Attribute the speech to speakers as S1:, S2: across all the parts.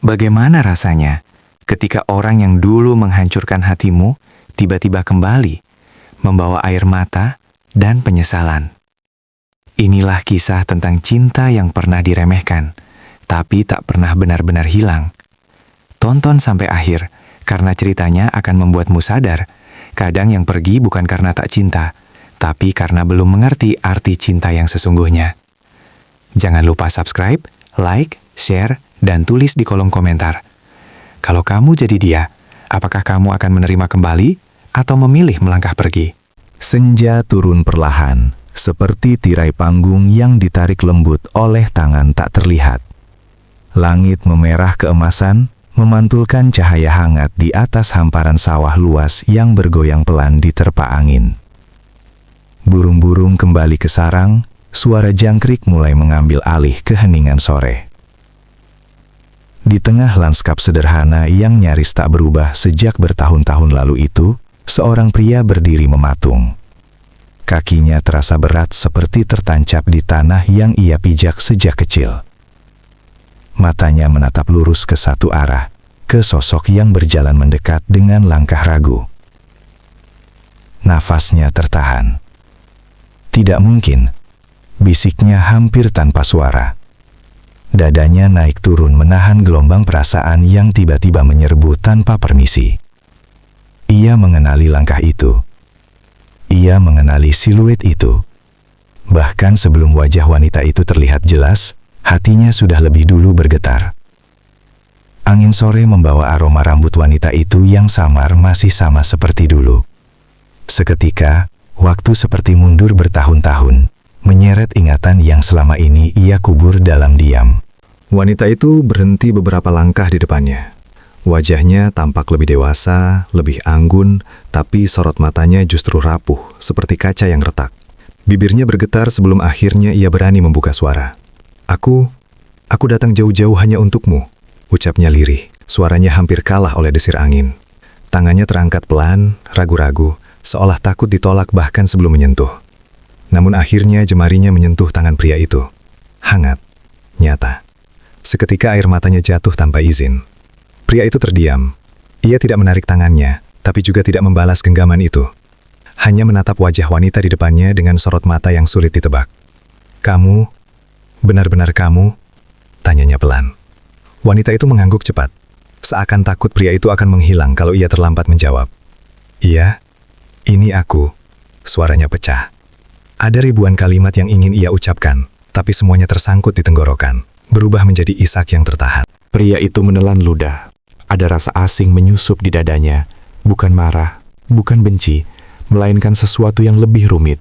S1: Bagaimana rasanya ketika orang yang dulu menghancurkan hatimu tiba-tiba kembali, membawa air mata dan penyesalan? Inilah kisah tentang cinta yang pernah diremehkan, tapi tak pernah benar-benar hilang. Tonton sampai akhir, karena ceritanya akan membuatmu sadar, kadang yang pergi bukan karena tak cinta, tapi karena belum mengerti arti cinta yang sesungguhnya. Jangan lupa subscribe, like, share, dan tulis di kolom komentar. Kalau kamu jadi dia, apakah kamu akan menerima kembali atau memilih melangkah pergi?
S2: Senja turun perlahan, seperti tirai panggung yang ditarik lembut oleh tangan tak terlihat. Langit memerah keemasan, memantulkan cahaya hangat di atas hamparan sawah luas yang bergoyang pelan diterpa angin. Burung-burung kembali ke sarang, suara jangkrik mulai mengambil alih keheningan sore. Di tengah lanskap sederhana yang nyaris tak berubah sejak bertahun-tahun lalu itu, seorang pria berdiri mematung. Kakinya terasa berat seperti tertancap di tanah yang ia pijak sejak kecil. Matanya menatap lurus ke satu arah, ke sosok yang berjalan mendekat dengan langkah ragu. Nafasnya tertahan. Tidak mungkin, bisiknya hampir tanpa suara. Dadanya naik turun menahan gelombang perasaan yang tiba-tiba menyerbu tanpa permisi. Ia mengenali langkah itu. Ia mengenali siluet itu. Bahkan sebelum wajah wanita itu terlihat jelas, hatinya sudah lebih dulu bergetar. Angin sore membawa aroma rambut wanita itu yang samar masih sama seperti dulu. Seketika, waktu seperti mundur bertahun-tahun, menyeret ingatan yang selama ini ia kubur dalam diam.
S3: Wanita itu berhenti beberapa langkah di depannya. Wajahnya tampak lebih dewasa, lebih anggun, tapi sorot matanya justru rapuh, seperti kaca yang retak. Bibirnya bergetar sebelum akhirnya ia berani membuka suara. Aku datang jauh-jauh hanya untukmu, ucapnya lirih. Suaranya hampir kalah oleh desir angin. Tangannya terangkat pelan, ragu-ragu, seolah takut ditolak bahkan sebelum menyentuh. Namun akhirnya jemarinya menyentuh tangan pria itu. Hangat, nyata. Seketika air matanya jatuh tanpa izin. Pria itu terdiam. Ia tidak menarik tangannya, tapi juga tidak membalas genggaman itu. Hanya menatap wajah wanita di depannya dengan sorot mata yang sulit ditebak. "Kamu, benar-benar kamu?" tanyanya pelan. Wanita itu mengangguk cepat, seakan takut pria itu akan menghilang kalau ia terlambat menjawab. "Iya, ini aku." Suaranya pecah. Ada ribuan kalimat yang ingin ia ucapkan, tapi semuanya tersangkut di tenggorokan, berubah menjadi isak yang tertahan.
S2: Pria itu menelan ludah. Ada rasa asing menyusup di dadanya, bukan marah, bukan benci, melainkan sesuatu yang lebih rumit,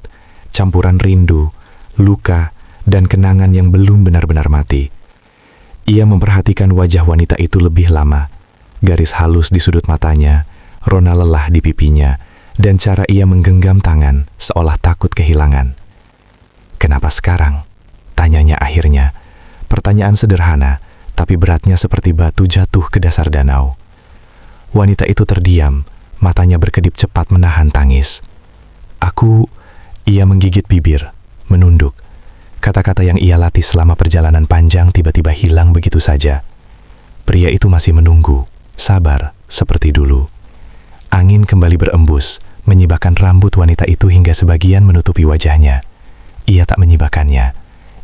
S2: campuran rindu, luka, dan kenangan yang belum benar-benar mati. Ia memperhatikan wajah wanita itu lebih lama, garis halus di sudut matanya, rona lelah di pipinya, dan cara ia menggenggam tangan seolah takut kehilangan. "Kenapa sekarang?" tanyanya akhirnya. Pertanyaan sederhana, tapi beratnya seperti batu jatuh ke dasar danau. Wanita itu terdiam, matanya berkedip cepat menahan tangis. Ia menggigit bibir, menunduk. Kata-kata yang ia latih selama perjalanan panjang tiba-tiba hilang begitu saja. Pria itu masih menunggu, sabar, seperti dulu. Angin kembali berembus, menyibakkan rambut wanita itu hingga sebagian menutupi wajahnya. Ia tak menyibakkannya.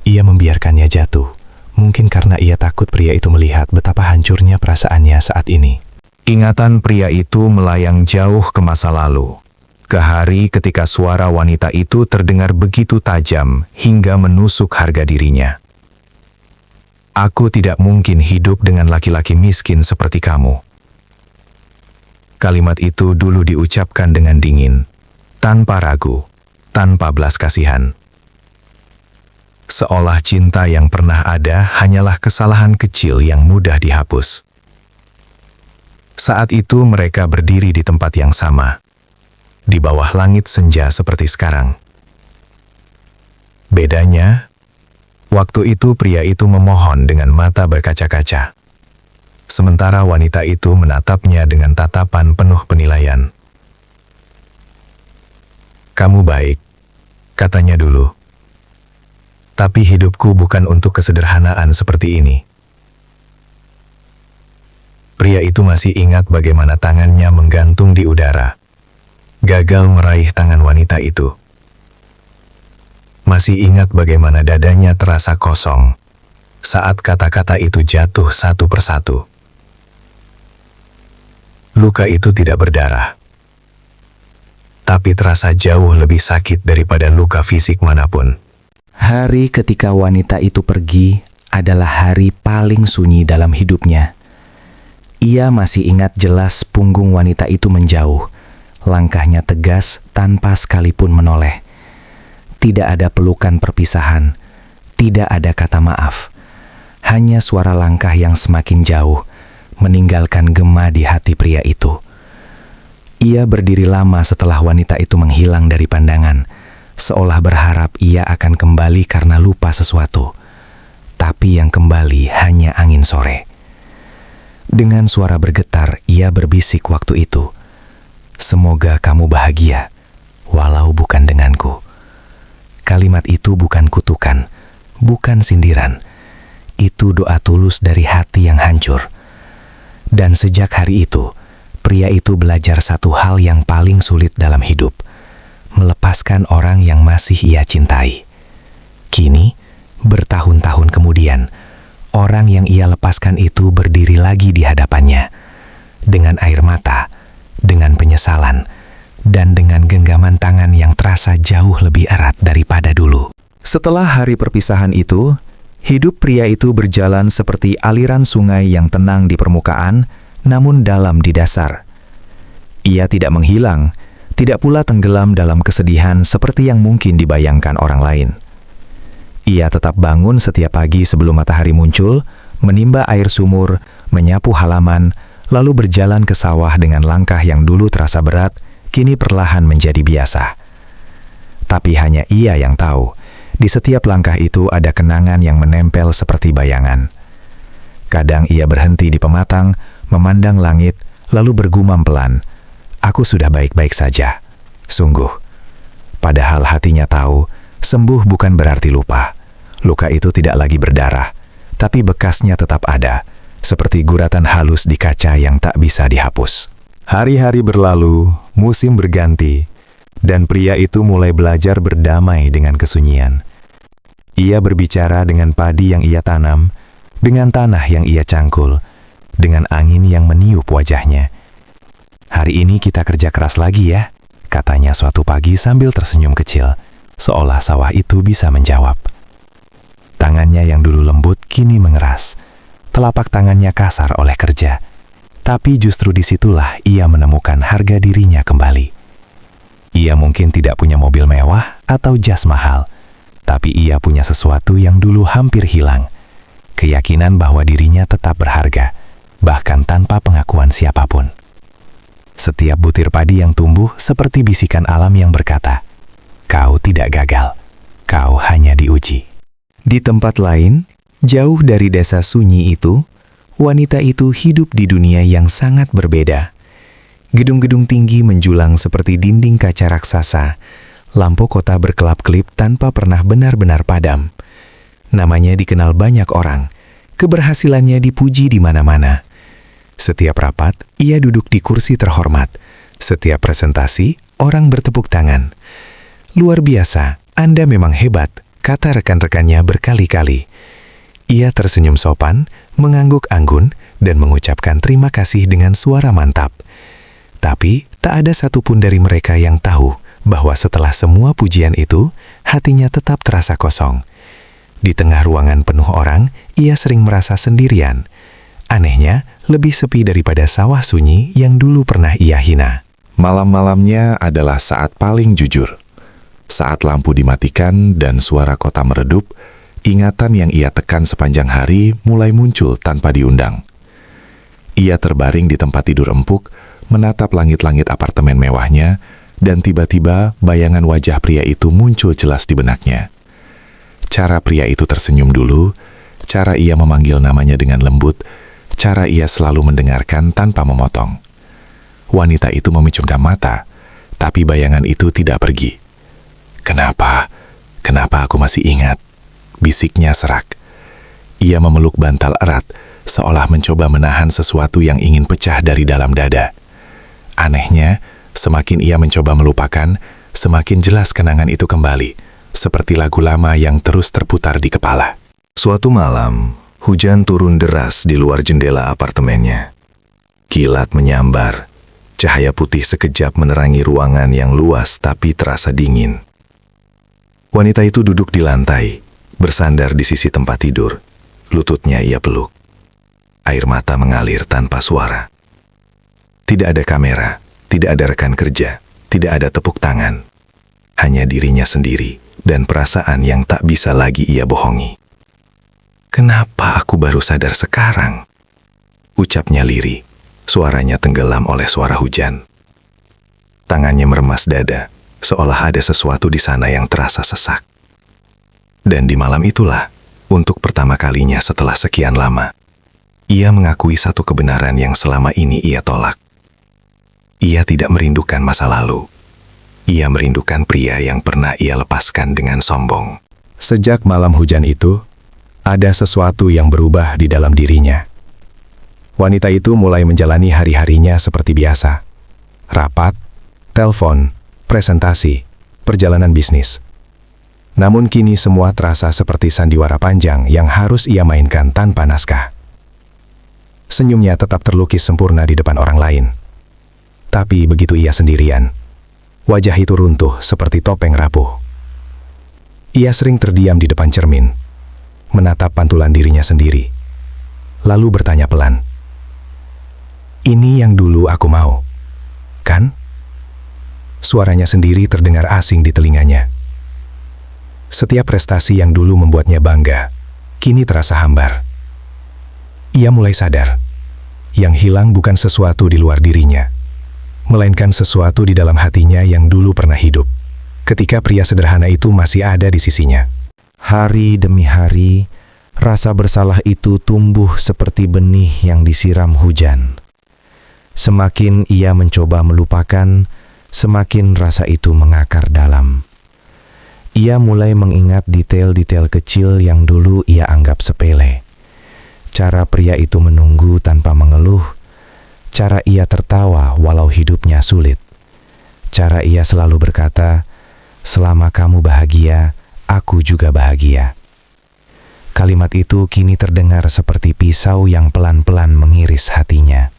S2: Ia membiarkannya jatuh. Mungkin karena ia takut pria itu melihat betapa hancurnya perasaannya saat ini.
S1: Ingatan pria itu melayang jauh ke masa lalu. Ke hari ketika suara wanita itu terdengar begitu tajam hingga menusuk harga dirinya. "Aku tidak mungkin hidup dengan laki-laki miskin seperti kamu." Kalimat itu dulu diucapkan dengan dingin, tanpa ragu, tanpa belas kasihan. Seolah cinta yang pernah ada hanyalah kesalahan kecil yang mudah dihapus. Saat itu mereka berdiri di tempat yang sama, di bawah langit senja seperti sekarang. Bedanya, waktu itu pria itu memohon dengan mata berkaca-kaca. Sementara wanita itu menatapnya dengan tatapan penuh penilaian. "Kamu baik," katanya dulu. "Tapi hidupku bukan untuk kesederhanaan seperti ini." Pria itu masih ingat bagaimana tangannya menggantung di udara. Gagal meraih tangan wanita itu. Masih ingat bagaimana dadanya terasa kosong saat kata-kata itu jatuh satu persatu. Luka itu tidak berdarah, tapi terasa jauh lebih sakit daripada luka fisik manapun.
S4: Hari ketika wanita itu pergi adalah hari paling sunyi dalam hidupnya. Ia masih ingat jelas punggung wanita itu menjauh, langkahnya tegas tanpa sekalipun menoleh. Tidak ada pelukan perpisahan, tidak ada kata maaf. Hanya suara langkah yang semakin jauh, meninggalkan gema di hati pria itu. Ia berdiri lama setelah wanita itu menghilang dari pandangan, seolah berharap ia akan kembali karena lupa sesuatu. Tapi yang kembali hanya angin sore. Dengan suara bergetar, ia berbisik waktu itu, "Semoga kamu bahagia, walau bukan denganku." Kalimat itu bukan kutukan, bukan sindiran. Itu doa tulus dari hati yang hancur. Dan sejak hari itu, pria itu belajar satu hal yang paling sulit dalam hidup: melepaskan orang yang masih ia cintai. Kini, bertahun-tahun kemudian, orang yang ia lepaskan itu berdiri lagi di hadapannya, dengan air mata, dengan penyesalan, dan dengan genggaman tangan yang terasa jauh lebih erat daripada dulu.
S3: Setelah hari perpisahan itu, hidup pria itu berjalan seperti aliran sungai yang tenang di permukaan, namun dalam di dasar. Ia tidak menghilang, tidak pula tenggelam dalam kesedihan seperti yang mungkin dibayangkan orang lain. Ia tetap bangun setiap pagi sebelum matahari muncul, menimba air sumur, menyapu halaman, lalu berjalan ke sawah dengan langkah yang dulu terasa berat, kini perlahan menjadi biasa. Tapi hanya ia yang tahu, di setiap langkah itu ada kenangan yang menempel seperti bayangan. Kadang ia berhenti di pematang, memandang langit, lalu bergumam pelan, "Aku sudah baik-baik saja." Sungguh. Padahal hatinya tahu, sembuh bukan berarti lupa. Luka itu tidak lagi berdarah, tapi bekasnya tetap ada, seperti guratan halus di kaca yang tak bisa dihapus. Hari-hari berlalu, musim berganti, dan pria itu mulai belajar berdamai dengan kesunyian. Ia berbicara dengan padi yang ia tanam, dengan tanah yang ia cangkul, dengan angin yang meniup wajahnya. "Hari ini kita kerja keras lagi ya," katanya suatu pagi sambil tersenyum kecil, seolah sawah itu bisa menjawab. Tangannya yang dulu lembut kini mengeras, telapak tangannya kasar oleh kerja. Tapi justru disitulah ia menemukan harga dirinya kembali. Ia mungkin tidak punya mobil mewah atau jas mahal, tapi ia punya sesuatu yang dulu hampir hilang. Keyakinan bahwa dirinya tetap berharga, bahkan tanpa pengakuan siapapun. Setiap butir padi yang tumbuh seperti bisikan alam yang berkata, "Kau tidak gagal, kau hanya diuji." Di tempat lain, jauh dari desa sunyi itu, wanita itu hidup di dunia yang sangat berbeda. Gedung-gedung tinggi menjulang seperti dinding kaca raksasa. Lampu kota berkelap-kelip tanpa pernah benar-benar padam. Namanya dikenal banyak orang. Keberhasilannya dipuji di mana-mana. Setiap rapat, ia duduk di kursi terhormat. Setiap presentasi, orang bertepuk tangan. "Luar biasa, Anda memang hebat," kata rekan-rekannya berkali-kali. Ia tersenyum sopan, mengangguk anggun, dan mengucapkan terima kasih dengan suara mantap. Tapi, tak ada satupun dari mereka yang tahu bahwa setelah semua pujian itu, hatinya tetap terasa kosong. Di tengah ruangan penuh orang, ia sering merasa sendirian. Anehnya, lebih sepi daripada sawah sunyi yang dulu pernah ia hina. Malam-malamnya adalah saat paling jujur. Saat lampu dimatikan dan suara kota meredup, ingatan yang ia tekan sepanjang hari mulai muncul tanpa diundang. Ia terbaring di tempat tidur empuk, menatap langit-langit apartemen mewahnya, dan tiba-tiba bayangan wajah pria itu muncul jelas di benaknya. Cara pria itu tersenyum dulu, cara ia memanggil namanya dengan lembut, cara ia selalu mendengarkan tanpa memotong. Wanita itu memejamkan mata, tapi bayangan itu tidak pergi. "Kenapa? Kenapa aku masih ingat?" bisiknya serak. Ia memeluk bantal erat,
S2: seolah mencoba menahan sesuatu yang ingin pecah dari dalam dada. Anehnya, semakin ia mencoba melupakan, semakin jelas kenangan itu kembali, seperti lagu lama yang terus terputar di kepala.
S3: Suatu malam, hujan turun deras di luar jendela apartemennya. Kilat menyambar, cahaya putih sekejap menerangi ruangan yang luas tapi terasa dingin. Wanita itu duduk di lantai, bersandar di sisi tempat tidur. Lututnya ia peluk. Air mata mengalir tanpa suara. Tidak ada kamera, tidak ada rekan kerja, tidak ada tepuk tangan. Hanya dirinya sendiri dan perasaan yang tak bisa lagi ia bohongi. "Kenapa aku baru sadar sekarang?" ucapnya lirih. Suaranya tenggelam oleh suara hujan. Tangannya meremas dada, seolah ada sesuatu di sana yang terasa sesak. Dan di malam itulah, untuk pertama kalinya setelah sekian lama, ia mengakui satu kebenaran yang selama ini ia tolak. Ia tidak merindukan masa lalu. Ia merindukan pria yang pernah ia lepaskan dengan sombong.
S4: Sejak malam hujan itu, ada sesuatu yang berubah di dalam dirinya. Wanita itu mulai menjalani hari-harinya seperti biasa. Rapat, telepon, presentasi, perjalanan bisnis. Namun kini semua terasa seperti sandiwara panjang yang harus ia mainkan tanpa naskah. Senyumnya tetap terlukis sempurna di depan orang lain. Tapi begitu ia sendirian, wajah itu runtuh seperti topeng rapuh. Ia sering terdiam di depan cermin, menatap pantulan dirinya sendiri, lalu bertanya pelan, "Ini yang dulu aku mau, kan?" Suaranya sendiri terdengar asing di telinganya. Setiap prestasi yang dulu membuatnya bangga, kini terasa hambar. Ia mulai sadar, yang hilang bukan sesuatu di luar dirinya, melainkan sesuatu di dalam hatinya yang dulu pernah hidup, ketika pria sederhana itu masih ada di sisinya. Hari demi hari, rasa bersalah itu tumbuh seperti benih yang disiram hujan. Semakin ia mencoba melupakan, semakin rasa itu mengakar dalam. Ia mulai mengingat detail-detail kecil yang dulu ia anggap sepele. Cara pria itu menunggu tanpa mengeluh, cara ia tertawa walau hidupnya sulit, cara ia selalu berkata, "Selama kamu bahagia, aku juga bahagia." Kalimat itu kini terdengar seperti pisau yang pelan-pelan mengiris hatinya.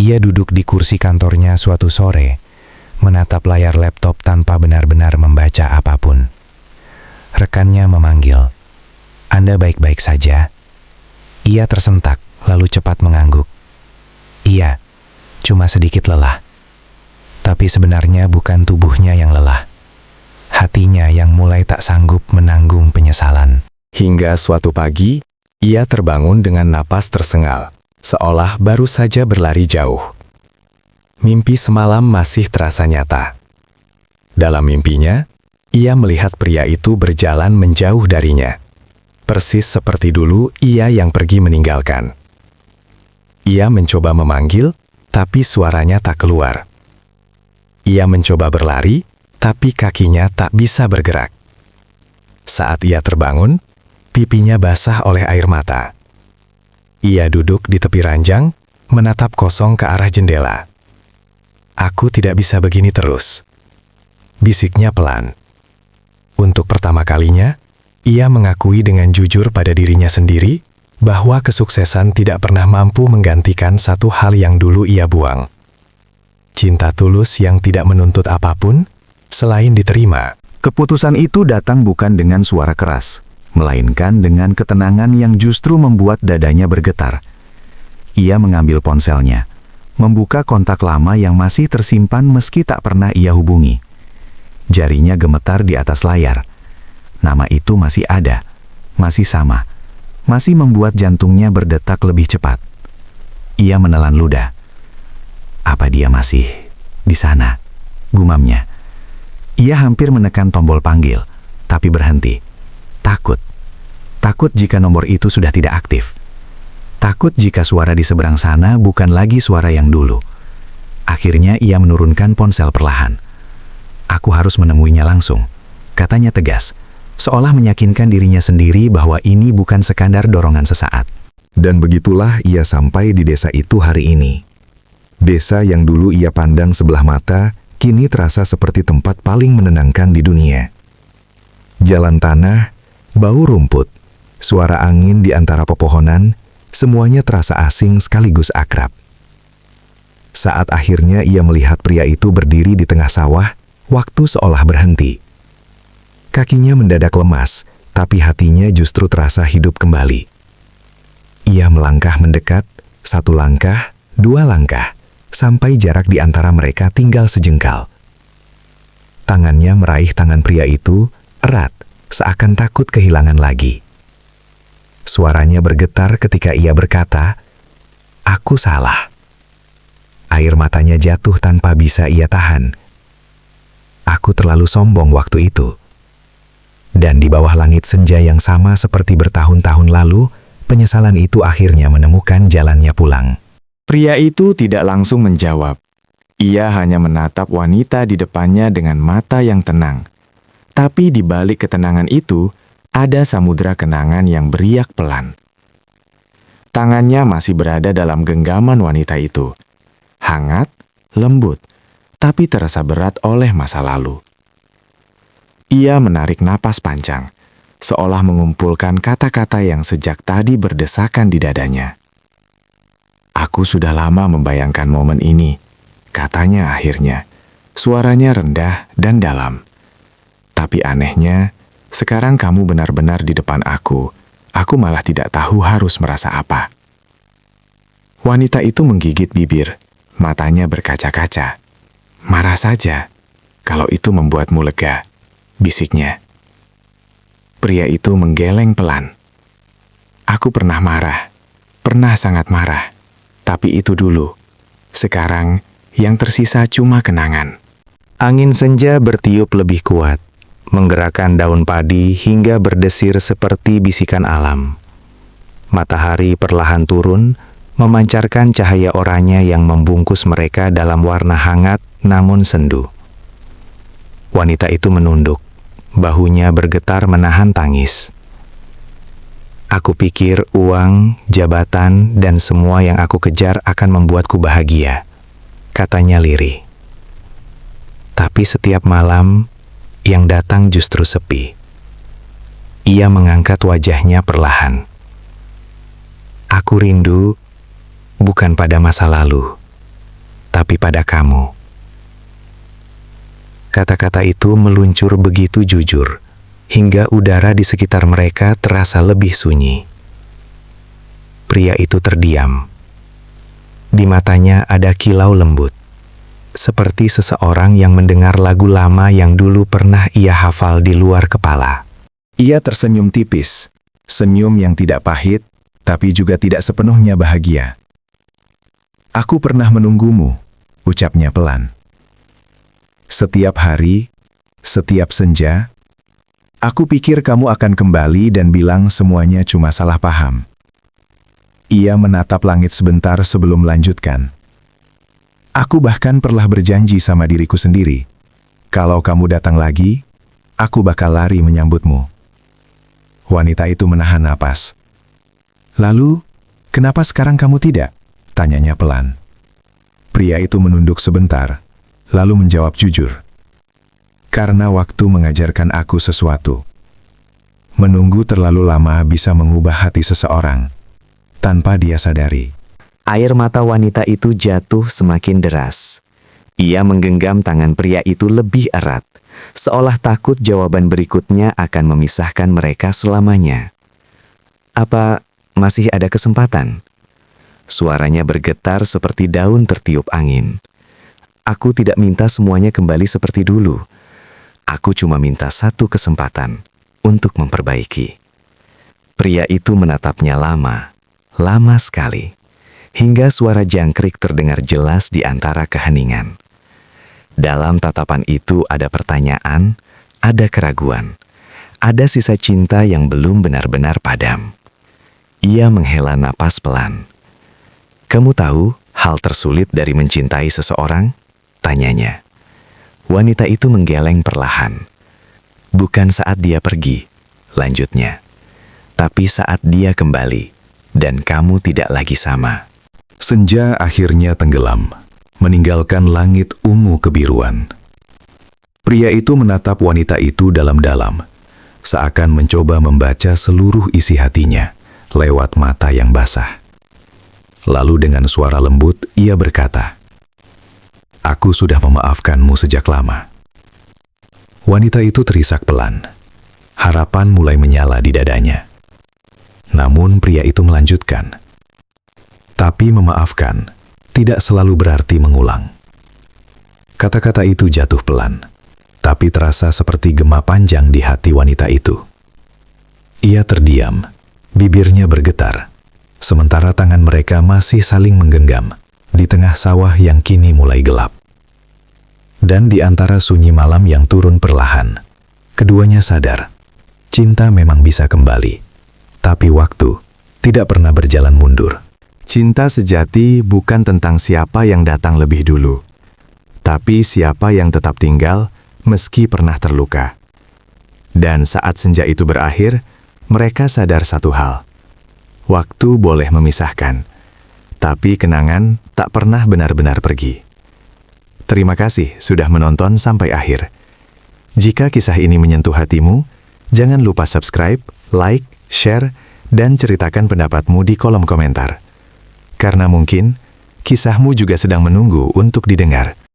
S4: Ia duduk di kursi kantornya suatu sore, menatap layar laptop tanpa benar-benar membaca apapun. Rekannya memanggil, "Anda baik-baik saja?" Ia tersentak, lalu cepat mengangguk. "Iya, cuma sedikit lelah." Tapi sebenarnya bukan tubuhnya yang lelah. Hatinya yang mulai tak sanggup menanggung penyesalan.
S3: Hingga suatu pagi, ia terbangun dengan napas tersengal, seolah baru saja berlari jauh. Mimpi semalam masih terasa nyata. Dalam mimpinya, ia melihat pria itu berjalan menjauh darinya. Persis seperti dulu ia yang pergi meninggalkan. Ia mencoba memanggil, tapi suaranya tak keluar. Ia mencoba berlari, tapi kakinya tak bisa bergerak. Saat ia terbangun, pipinya basah oleh air mata. Ia duduk di tepi ranjang, menatap kosong ke arah jendela. "Aku tidak bisa begini terus," bisiknya pelan. Untuk pertama kalinya, ia mengakui dengan jujur pada dirinya sendiri bahwa kesuksesan tidak pernah mampu menggantikan satu hal yang dulu ia buang. Cinta tulus yang tidak menuntut apapun, selain diterima.
S5: Keputusan itu datang bukan dengan suara keras, melainkan dengan ketenangan yang justru membuat dadanya bergetar. Ia mengambil ponselnya, membuka kontak lama yang masih tersimpan meski tak pernah ia hubungi. Jarinya gemetar di atas layar. Nama itu masih ada, masih sama, masih membuat jantungnya berdetak lebih cepat. Ia menelan ludah. Apa dia masih di sana? Gumamnya. Ia hampir menekan tombol panggil, tapi berhenti. Takut. Takut jika nomor itu sudah tidak aktif. Takut jika suara di seberang sana bukan lagi suara yang dulu. Akhirnya ia menurunkan ponsel perlahan. "Aku harus menemuinya langsung," katanya tegas, seolah meyakinkan dirinya sendiri bahwa ini bukan sekadar dorongan sesaat.
S3: Dan begitulah ia sampai di desa itu hari ini. Desa yang dulu ia pandang sebelah mata, kini terasa seperti tempat paling menenangkan di dunia. Jalan tanah, bau rumput, suara angin di antara pepohonan, semuanya terasa asing sekaligus akrab. Saat akhirnya ia melihat pria itu berdiri di tengah sawah, waktu seolah berhenti. Kakinya mendadak lemas, tapi hatinya justru terasa hidup kembali. Ia melangkah mendekat, 1 langkah, 2 langkah, sampai jarak di antara mereka tinggal sejengkal. Tangannya meraih tangan pria itu, erat, seakan takut kehilangan lagi. Suaranya bergetar ketika ia berkata, "Aku salah." Air matanya jatuh tanpa bisa ia tahan. Aku terlalu sombong waktu itu. Dan di bawah langit senja yang sama seperti bertahun-tahun lalu, penyesalan itu akhirnya menemukan jalannya pulang.
S1: Pria itu tidak langsung menjawab. Ia hanya menatap wanita di depannya dengan mata yang tenang. Tapi di balik ketenangan itu, ada samudera kenangan yang beriak pelan. Tangannya masih berada dalam genggaman wanita itu. Hangat, lembut, tapi terasa berat oleh masa lalu. Ia menarik napas panjang, seolah mengumpulkan kata-kata yang sejak tadi berdesakan di dadanya. "Aku sudah lama membayangkan momen ini," katanya akhirnya. Suaranya rendah dan dalam. "Tapi anehnya, sekarang kamu benar-benar di depan aku malah tidak tahu harus merasa apa." Wanita itu menggigit bibir, matanya berkaca-kaca. "Marah saja, kalau itu membuatmu lega," bisiknya. Pria itu menggeleng pelan. "Aku pernah marah, pernah sangat marah, tapi itu dulu. Sekarang, yang tersisa cuma kenangan."
S4: Angin senja bertiup lebih kuat, menggerakkan daun padi hingga berdesir seperti bisikan alam. Matahari perlahan turun, memancarkan cahaya oranye yang membungkus mereka dalam warna hangat namun sendu. Wanita itu menunduk, bahunya bergetar menahan tangis. "Aku pikir uang, jabatan, dan semua yang aku kejar akan membuatku bahagia," katanya lirih. Tapi setiap malam, yang datang justru sepi. Ia mengangkat wajahnya perlahan. "Aku rindu, bukan pada masa lalu, tapi pada kamu." Kata-kata itu meluncur begitu jujur, hingga udara di sekitar mereka terasa lebih sunyi. Pria itu terdiam. Di matanya ada kilau lembut, seperti seseorang yang mendengar lagu lama yang dulu pernah ia hafal di luar kepala.
S1: Ia tersenyum tipis, senyum yang tidak pahit, tapi juga tidak sepenuhnya bahagia. "Aku pernah menunggumu," ucapnya pelan. "Setiap hari, setiap senja, aku pikir kamu akan kembali dan bilang semuanya cuma salah paham." Ia menatap langit sebentar sebelum melanjutkan. "Aku bahkan pernah berjanji sama diriku sendiri, kalau kamu datang lagi, aku bakal lari menyambutmu." Wanita itu menahan napas. "Lalu, kenapa sekarang kamu tidak?" tanyanya pelan. Pria itu menunduk sebentar, lalu menjawab jujur. "Karena waktu mengajarkan aku sesuatu. Menunggu terlalu lama bisa mengubah hati seseorang, tanpa dia sadari."
S4: Air mata wanita itu jatuh semakin deras. Ia menggenggam tangan pria itu lebih erat, seolah takut jawaban berikutnya akan memisahkan mereka selamanya. "Apa masih ada kesempatan?" Suaranya bergetar seperti daun tertiup angin. "Aku tidak minta semuanya kembali seperti dulu. Aku cuma minta satu kesempatan untuk memperbaiki." Pria itu menatapnya lama, lama sekali, hingga suara jangkrik terdengar jelas di antara keheningan. Dalam tatapan itu ada pertanyaan, ada keraguan, ada sisa cinta yang belum benar-benar padam. Ia menghela napas pelan. "Kamu tahu hal tersulit dari mencintai seseorang?" tanyanya. Wanita itu menggeleng perlahan. "Bukan saat dia pergi," lanjutnya, "tapi saat dia kembali,
S5: dan kamu tidak lagi sama.
S1: Senja akhirnya tenggelam, meninggalkan langit ungu kebiruan. Pria itu menatap wanita itu dalam-dalam, seakan mencoba membaca seluruh isi hatinya lewat mata yang basah. Lalu dengan suara lembut, ia berkata, "Aku sudah memaafkanmu sejak lama." Wanita itu terisak pelan. Harapan mulai menyala di dadanya. Namun pria itu melanjutkan, "Tapi memaafkan tidak selalu berarti mengulang." Kata-kata itu jatuh pelan, tapi terasa seperti gema panjang di hati wanita itu. Ia terdiam, bibirnya bergetar, sementara tangan mereka masih saling menggenggam di tengah sawah yang kini mulai gelap. Dan di antara sunyi malam yang turun perlahan, keduanya sadar, cinta memang bisa kembali, tapi waktu tidak pernah berjalan mundur.
S2: Cinta sejati bukan tentang siapa yang datang lebih dulu, tapi siapa yang tetap tinggal meski pernah terluka. Dan saat senja itu berakhir, mereka sadar satu hal. Waktu boleh memisahkan, tapi kenangan tak pernah benar-benar pergi. Terima kasih sudah menonton sampai akhir. Jika kisah ini menyentuh hatimu, jangan lupa subscribe, like, share, dan ceritakan pendapatmu di kolom komentar. Karena mungkin kisahmu juga sedang menunggu untuk didengar.